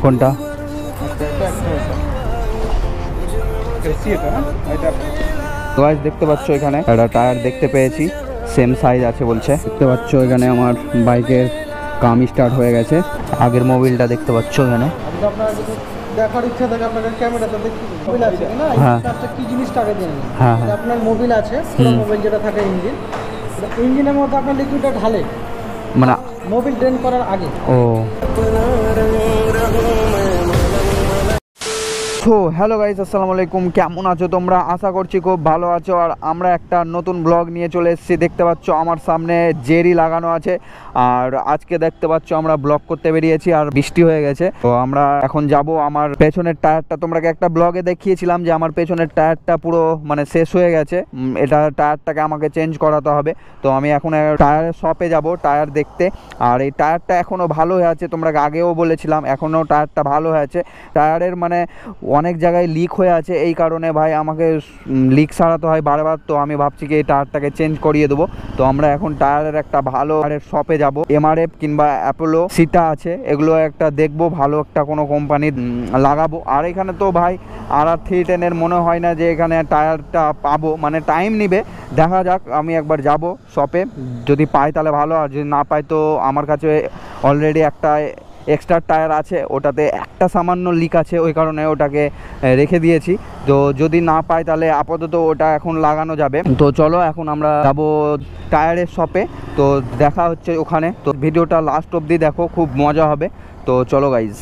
কোনটা? তো গাইস দেখতে পাচ্ছ এখানে একটা টায়ার দেখতে পেয়েছি, সেম সাইজ আছে বলছে। দেখতে পাচ্ছ এখানে আমার বাইকের কাম স্টার্ট হয়ে গেছে। আগের মোবিলটা দেখতে পাচ্ছ এখানে। দেখার ইচ্ছা থাকে আপনাদের ক্যামেরাতে দেখতে মোবিল আছে না, হ্যাঁ একটা কি জিনিসটা আগে জেনে নিন। হ্যাঁ আপনার মোবিল আছে, পুরো মোবিল যেটা থাকে ইঞ্জিন, ইঞ্জিনের মধ্যে আপনার লিকুইডটা ঢালে মানে মোবিল ড্রেন করার আগে। ও তো হ্যালো গাইস, আসসালামু আলাইকুম। কেমন আছো তোমরা? আশা করছি খুব ভালো আছো। আর আমরা একটা নতুন ব্লগ নিয়ে চলে এসেছি। দেখতে পাচ্ছ আমার সামনে জেরি লাগানো আছে। আর আজকে দেখতে পাচ্ছ আমরা ব্লগ করতে বেরিয়েছি, আর বৃষ্টি হয়ে গেছে। তো আমরা এখন যাব। আমার পেছনের টায়ারটা তোমাকে একটা ব্লগে দেখিয়েছিলাম যে আমার পেছনের টায়ারটা পুরো মানে শেষ হয়ে গেছে। এটা টায়ারটাকে আমাকে চেঞ্জ করাতে হবে। তো আমি এখন টায়ারের শপে যাব টায়ার দেখতে। আর এই টায়ারটা এখনও ভালো হয়ে আছে, তোমরা আগেও বলেছিলাম, এখনও টায়ারটা ভালো হয়ে আছে। টায়ারের মানে অনেক জায়গায় লিক হয়ে আছে, এই কারণে ভাই আমাকে লিক সারাতে হয় বারবার। তো আমি ভাবছি কি এই টায়ারটাকে চেঞ্জ করিয়ে দেবো। তো আমরা এখন টায়ারের একটা ভালো টায়ারের শপে যাব। এমআরএফ কিংবা অ্যাপোলো সিটা আছে, এগুলো একটা দেখবো, ভালো একটা কোনো কোম্পানির লাগাবো। আর এখানে তো ভাই RR310 মনে হয় না যে এখানে টায়ারটা পাবো, মানে টাইম নিবে, দেখা যাক। আমি একবার যাব শপে, যদি পাই তাহলে ভালো, আর যদি না পাই তো আমার কাছে অলরেডি একটা এক্সট্রা টায়ার আছে, ওটাতে একটা সামান্য লিক আছে, ওই কারণে ওটাকে রেখে দিয়েছি। তো যদি না পাই তাহলে আপাতত ওটা এখন লাগানো যাবে। তো চলো এখন আমরা যাব টায়ারের শপে। তো দেখা হচ্ছে ওখানে। তো ভিডিওটা লাস্ট অবধি দেখো, খুব মজা হবে। তো চলো গাইজ।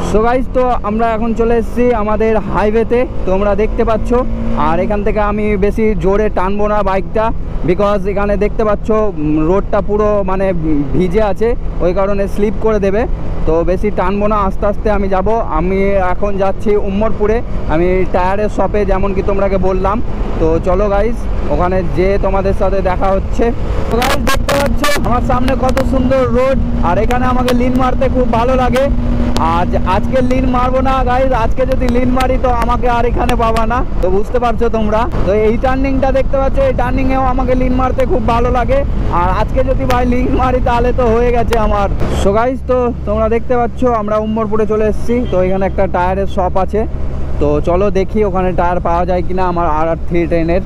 সো গাইজ, তো আমরা এখন চলে এসেছি আমাদের হাইওয়েতে, তোমরা দেখতে পাচ্ছ। আর এখান থেকে আমি বেশি জোরে টানবো না বাইকটা, বিকজ এখানে দেখতে পাচ্ছ রোডটা পুরো মানে ভিজে আছে, ওই কারণে স্লিপ করে দেবে। তো বেশি টানবো না, আস্তে আস্তে আমি যাব। আমি এখন যাচ্ছি উম্মরপুরে, আমি টায়ারের শপে, যেমন কি তোমরাকে বললাম। তো চলো গাইজ, ওখানে যে তোমাদের সাথে দেখা হচ্ছে। তো গাইজ দেখতে পাচ্ছ আমার সামনে কত সুন্দর রোড, আর এখানে আমাকে লিন মারতে খুব ভালো লাগে। আজকে লিন মারবো না গাইজ, আজকে যদি লিন মারি তো আমাকে আর এখানে পাবা না। তো বুঝতে পারছো তোমরা। তো এই টার্নিংটা দেখতে পাচ্ছ, এই টার্নিংয়েও আমাকে লিন মারতে খুব ভালো লাগে। আর আজকে যদি ভাই লিন মারি তাহলে তো হয়ে গেছে আমার। সো গাইজ, তো তোমরা দেখতে পাচ্ছ আমরা উম্মরপুরে চলে এসেছি। তো এখানে একটা টায়ারের শপ আছে, তো চলো দেখি ওখানে টায়ার পাওয়া যায় কিনা আমার RR310-এর।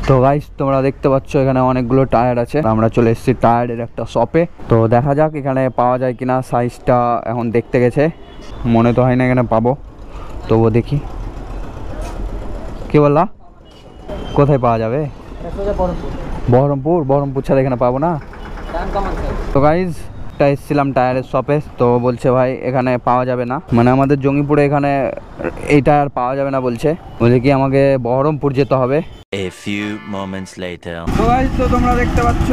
তো গাইস তোমরা দেখতে পাচ্ছ এখানে অনেকগুলো টায়ার আছে। আমরা চলে এসেছি টায়ারের একটা শপে। তো দেখা যাক এখানে পাওয়া যায় কিনা। সাইজটা এখন দেখতে গেছে, মনে তো হয় না এখানে পাবো, তবুও দেখি। কি বললা, কোথায় পাওয়া যাবে? বহরমপুর ছাড়া এখানে পাবো না। তো গাইজ এসেছিলাম টায়ারের শপে, তো বলছে ভাই এখানে পাওয়া যাবে না, মানে আমাদের জঙ্গিপুরে এখানে এই টায়ার পাওয়া যাবে না বলছে কি আমাকে বহরমপুর যেতে হবে। A few moments later. তো গাইস, তো তোমরা দেখতে পাচ্ছ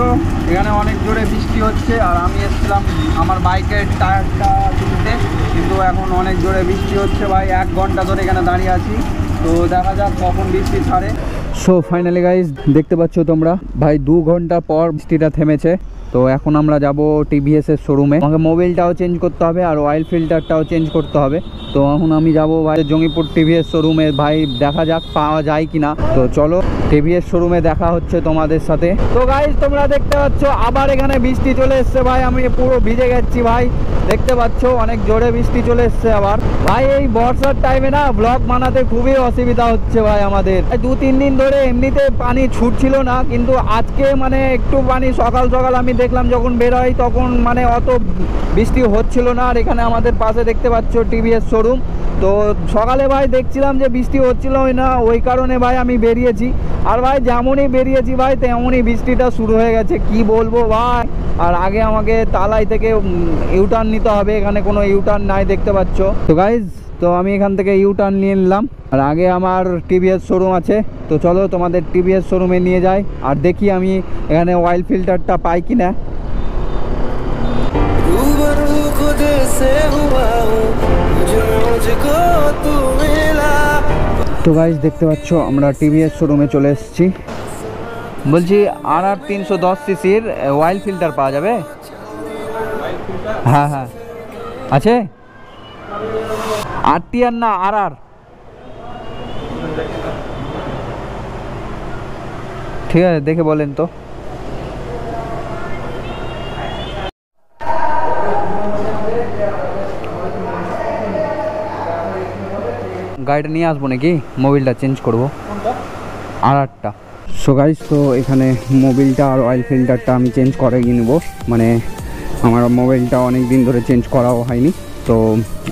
এখানে অনেক জোরে বৃষ্টি হচ্ছে, আর আমি এসেছিলাম আমার বাইকের টায়ারটা তুলতে, কিন্তু এখন অনেক জোরে বৃষ্টি হচ্ছে ভাই। 1 ঘন্টা ধরে এখানে দাঁড়িয়ে আছি। তো দেখা যাক কখন বৃষ্টি ছাড়ে। সো ফাইনালি গাইস দেখতে পাচ্ছ তোমরা ভাই 2 ঘন্টা পর বৃষ্টিটা থেমেছে। তো এখন আমরা যাব TVS এর শোরুমে, আমাকে মোবিলটাও চেঞ্জ করতে হবে আর অয়েল ফিল্টারটাও চেঞ্জ করতে হবে। তো এখন আমি যাব ভাই জঙ্গিপুর TVS শোরুমে, ভাই দেখা যাক পাওয়া যায় কিনা। তো চলো TVS শোরুমে দেখা হচ্ছে তোমাদের সাথে। তো গাইস তোমরা দেখতে পাচ্ছ আবার এখানে বৃষ্টি চলে এসছে ভাই, আমি পুরো ভিজে গেছি ভাই। দেখতে পাচ্ছ অনেক জোরে বৃষ্টি চলে এসছে আবার ভাই। এই বর্ষার টাইমে না ব্লগ বানাতে খুবই অসুবিধা হচ্ছে ভাই আমাদের। 2-3 দিন ধরে এমনিতে পানি ছুটছিল না, কিন্তু আজকে মানে একটু পানি সকাল সকাল আমি দেখলাম যখন বের হয় তখন মানে অত বৃষ্টি হচ্ছিল না। আর এখানে আমাদের পাশে দেখতে পাচ্ছ TVS শোরুম। তো সকালে ভাই দেখছিলাম যে বৃষ্টি হচ্ছিল না, ওই কারণে ভাই আমি বেরিয়েছি। আর ভাই যেমনই বেরিয়েছি ভাই তেমনই বৃষ্টিটা শুরু হয়ে গেছে, কি বলবো ভাই। আর আগে আমাকে তালাই থেকে ইউটার্ন নিতে হবে, এখানে কোনো ইউটার্ন নাই দেখতে পাচ্ছ। তো গাইজ, তো আমি এখান থেকে ইউটার্ন নিয়ে নিলাম, আর আগে আমার TVS শোরুম আছে। তো চলো তোমাদের TVS শোরুমে নিয়ে যাই, আর দেখি আমি এখানে অয়েল ফিল্টারটা পাই কিনা। তো গাইজ দেখতে পাচ্ছ আমরা TVS শোরুমে চলে এসেছি। বলছি RR310cc-র অয়েল ফিল্টার পাওয়া যাবে? হ্যাঁ হ্যাঁ আছে। RTR না RR? ঠিক আছে দেখে বলেন তো। গাড়িটা নিয়ে আসবো নাকি, মোবিলটা চেঞ্জ করবো কোনটা? আর একটা। সো গাইস, তো এখানে মোবিলটা আর অয়েল ফিল্টারটা আমি চেঞ্জ করে নেবো। মানে আমার মোবাইলটা অনেক দিন ধরে চেঞ্জ করাও হয়নি, তো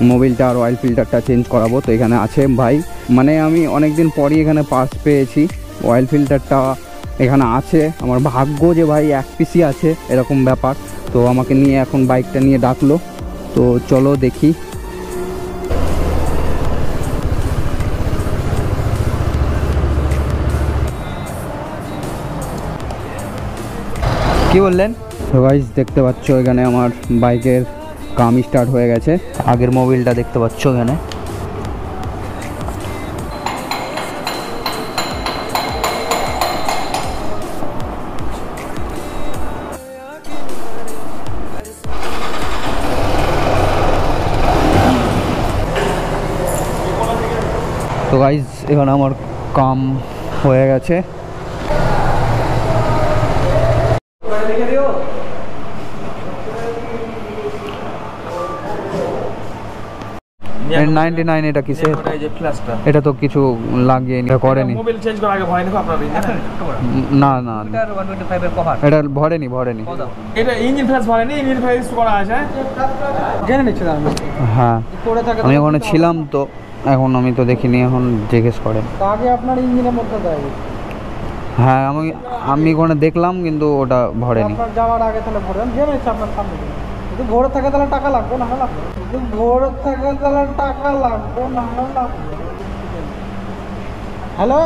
মোবিলটা আর অয়েল ফিল্টারটা চেঞ্জ করাবো। তো এখানে আছে ভাই, মানে আমি অনেক দিন পরই এখানে পার্স পেয়েছি। অয়েল ফিল্টারটা এখানে আছে, আমার ভাগ্য যে ভাই এক পিসি আছে এরকম ব্যাপার। তো আমাকে নিয়ে এখন বাইকটা নিয়ে ডাকলো, তো চলো দেখি। কি বললেন? তো গাইস দেখতে পাচ্ছ এখানে আমার বাইকের কাম স্টার্ট হয়ে গেছে। আগের মোবিলটা দেখতে পাচ্ছ এখানে। তো গাইস এখানে আমার কাম হয়ে গেছে। 99 এটা কিসের? এটা তো কিছু লাগিয়ে নি, করেনি। মোবাইল চেঞ্জ করার আগে ভয় নাকি আপনার না না, এটা ভরেনি। এটা ইঞ্জিন ফ্ল্যাশ ভরেনি, ইঞ্জিন ফ্ল্যাশ করা আছে। জেনে নিচ্ছিলাম আমি। হ্যাঁ, পড়ে থাকে আমি ওখানে ছিলাম তো, এখন আমি তো দেখিনি, এখন জিজ্ঞেস করে। আগে আপনার ইঞ্জিনের মধ্যে দেয়। হ্যাঁ, আমি ওখানে দেখলাম কিন্তু ওটা ভরেনি। আপনার যাওয়ার আগে তাহলে ভরে জেনে নিচ্ছি আপনার সামনে। যদি ভরে থাকে তাহলে টাকা লাগবে না, লাগবে। যদি ভরে থাকে তাহলে টাকা লাগবে না, লাগবে। হ্যালো,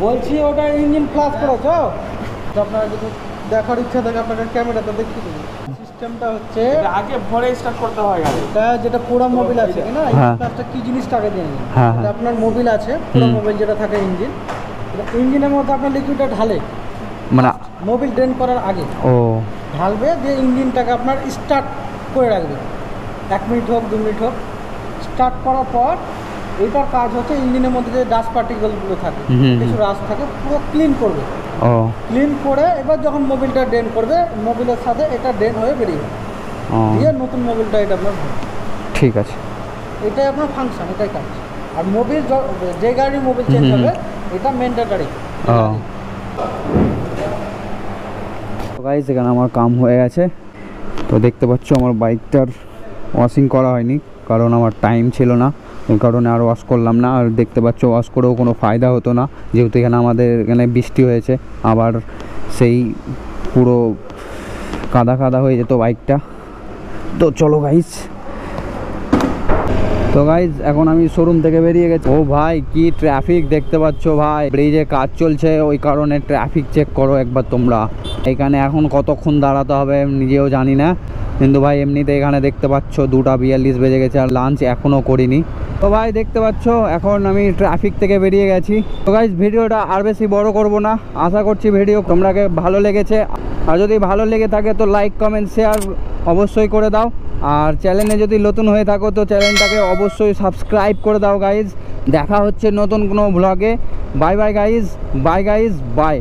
বলছি ওটা ইঞ্জিন ফ্লাশ করেছো? আপনার যদি দেখার ইচ্ছা থাকে আপনাকে ক্যামেরাতে দেখিয়ে দেবো। সিস্টেমটা হচ্ছে আগে ভরে স্টার্ট করতে হয় গাড়ি। এটা যেটা পুরো মোবিল আছে কি না, হ্যাঁ। ফ্লাশটা কি জিনিসটা আগে দিয়ে নিন। হ্যাঁ, এটা আপনার মোবিল আছে, পুরো মোবিল যেটা থাকে ইঞ্জিন, ইঞ্জিনের মধ্যে আপনার লিকুইডটা ঢালে মানে মোবিল ড্রেন করার আগে ও ঢালবে, দিয়ে ইঞ্জিনটাকে আপনার স্টার্ট করে রাখবে। 1 মিনিট হোক 2 মিনিট হোক, স্টার্ট করার পর এটার কাজ হচ্ছে ইঞ্জিনের মধ্যে যে ডাস্ট পার্টিকেলগুলো থাকে, কিছু রাস্ট থাকে, পুরো ক্লিন করবে। ও ক্লিন করে এবার যখন মোবিলটা ড্রেন করবে, মোবিলের সাথে এটা ড্রেন হয়ে বেরিয়ে যাবে, দিয়ে নতুন মোবিলটা এটা আপনার ভরবে। ঠিক আছে, এটাই আপনার ফাংশন, এটাই কাজ। আর মোবিল যে গাড়ির মোবিল চেঞ্জ হবে এটা ম্যান্ডেটরি। গাইস এখানে আমার কাম হয়ে গেছে। তো দেখতে পাচ্ছ আমার বাইকটার ওয়াশিং করা হয়নি, কারণ আমার টাইম ছিল না, এই কারণে আর ওয়াশ করলাম না। আর দেখতে পাচ্ছ ওয়াশ করেও কোনো ফায়দা হতো না, যেহেতু এখানে আমাদের এখানে বৃষ্টি হয়েছে, আবার সেই পুরো কাদা হয়ে যেত বাইকটা। তো চলো গাইস, তো গাইজ এখন আমি শোরুম থেকে বেরিয়ে গেছি। ও ভাই কি ট্রাফিক দেখতে পাচ্ছ ভাই, ব্রিজে কাজ চলছে, ওই কারণে ট্রাফিক চেক করো একবার তোমরা। এখানে এখন কতক্ষণ দাঁড়াতে হবে নিজেও জানি না, কিন্তু ভাই এমনিতে এখানে দেখতে পাচ্ছ 2:42 বেজে গেছে, আর লাঞ্চ এখনও করিনি। তো ভাই দেখতে পাচ্ছ এখন আমি ট্রাফিক থেকে বেরিয়ে গেছি। তো গাইজ ভিডিওটা আর বেশি বড় করব না, আশা করছি ভিডিও তোমরাকে ভালো লেগেছে। আর যদি ভালো লেগে থাকে তো লাইক কমেন্ট শেয়ার অবশ্যই করে দাও। আর চ্যানেলে যদি নতুন হয়ে থাকো তো চ্যানেলটাকে অবশ্যই সাবস্ক্রাইব করে দাও গাইজ। দেখা হচ্ছে নতুন কোনো ব্লগে। Bye bye guys, bye guys, by.